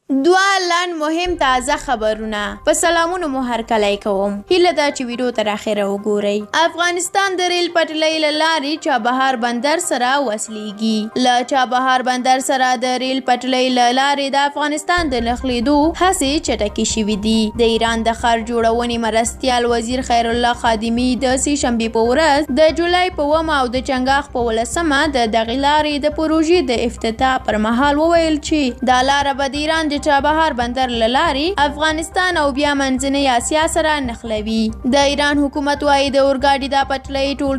دوه لاند مهم تازه خبرونه په سلامونو مو هرکلی کوم. هیله ده چې ویډیو تر اخره وګورئ. افغانستان د ریل پټلۍ له لارې چابهار بندر سره وصلیږي. له چابهار بندر سره د ریل پټلۍ له لارې د افغانستان د نښلېدو هڅې چټکې شوي دي. د ایران د ښار جوړونې مرستیال وزیر خیر الله خادمي د سې شنبې په ورځ د جولای په 1 او د چنګاښ په 10 د دغې لارې د پروژې د افتتاح پر مهال وویل چې دا لاره به د ایران د چابهار بندر له لارې افغانستان او بیا منځنۍ اسیا سره نښلوي. د ایران حکومت وایي د اورګاډي دا پټلۍ ټول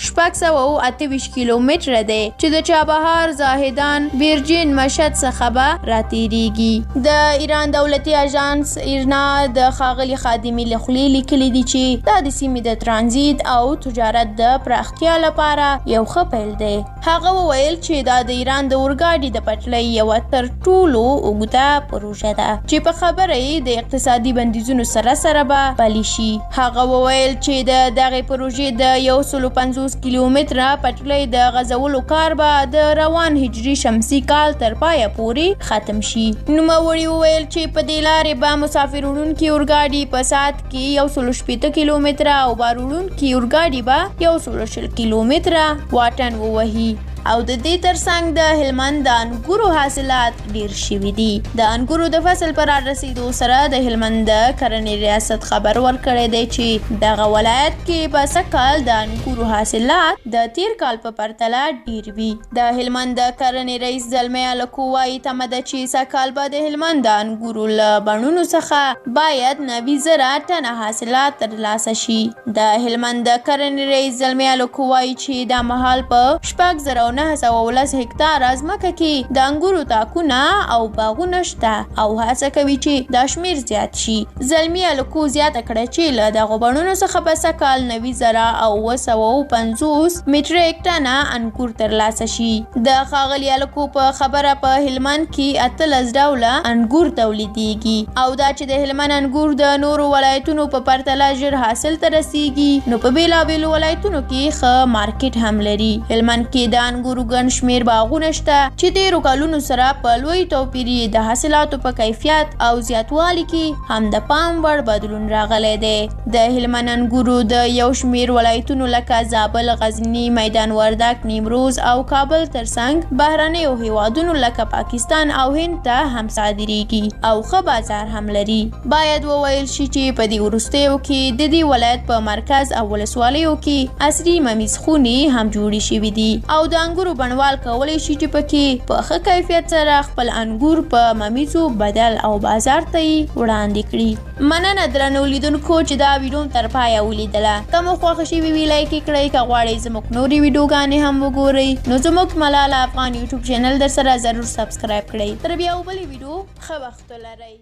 628 کیلومتره دی چې د چابهار زاهدان بیرجین مشهد څخه به راتېرېږي. د ایران دولتي اژانس ایرنا د ښاغلي خادمي له خولې لیکلي دي چې دا د سیمې د ترانزیت او تجارت د پراختیا لپاره یو ښه پیل دی. هغه وویل چې دا د ایران د اورګاډي د پټلۍ یوه تر ټولو اوږده پروژه ده چې په خبره یې د اقتصادي بندیزونو سره به پلي شي. هغه وویل چې د دغې پروژې د 150 کیلومتره پټلۍ د غځولو کار به د روان هجري شمسي کال تر پایه پورې ختم شي. نوموړي وویل چې په دې لارې به مسافر وړونکي اورګاډي په ساعت کې 180 کیلومتره او بار وړونکي اورګاډي به 120 کیلومتره واټن ووهي. او د دې ترڅنګ د هلمند د انګورو حاصلات ډیر شوي دي. د انګورو د فصل پر رسیدو سره د هلمند د کرنې ریاست خبر ورکړی دی چې دغه ولایت کې به سږکال د انګورو حاصلات د تیر کال په پرتله ډیر وي. د هلمند د کرنې رئیس زلمی الکو وایي تمه ده چې سږکال به د هلمند د انګورو له بڼونو څخه باید 90,000 ټنه حاصلات ترلاسه شي. د هلمند د کرنې رئیس زلمی الکو وایي چې دا مهال په 919 هکتاره ځمکه کې د انګورو تاکونه او باغونه شته او هڅه کوي چې دا شمیر زیات شي. زلمی الکو زیاته کړه چې له دغو بڼونو څخه به سږکال 90,950 میټریک ټنه انګور ترلاسه شي. د ښاغلي الکو په خبره په هلمند کې 18 ډوله انګور تولیدیږي او دا چې د هلمند انګور د نورو ولایتونو په پرتله ژر حاصل ته رسیږي نو په بیلابیلو ولایتونو کې ښه مارکیټ هم لري. هلمند کې د انګورو ګڼ شمیر باغونه شته چې تیرو کلونو سره په لوی توپیر د حاصلاتو په کیفیت او زیاتوالي کې هم د پام وړ بدلون راغلی دی. د هلمند انګورو د یو شمیر ولایتونو لکه زابل، غزني، میدان وردګ، نیمروز او کابل ترڅنګ بهرنیو هیوادونو لکه پاکستان او هند ته هم صادریږي او ښه بازار هم لري. باید وویل شي چې په دې وروستیو کې د دې ولایت په مرکز او ولسوالیو کې عصري ممیز خونې هم جوړې شوي دي او د انګورو بڼوال کولی شي چې پکې په ښه کیفیت سره خپل انګور په ممیزو بدل او بازار ته یې وړاندې کړي. مننه درنو لیدونکو چې دا ویډیو تر پایه ولیدله. که مو خوښه شوې وي لایک یې کړئ. که غواړئ زموږ نورې ویډیوګانې هم وګورئ نو زموږ ملاله افغان یوټیوب چینل در سره ضرور سبسکرایب کړئ. تر بیا بلې ویډیو ښه وخت ولرئ.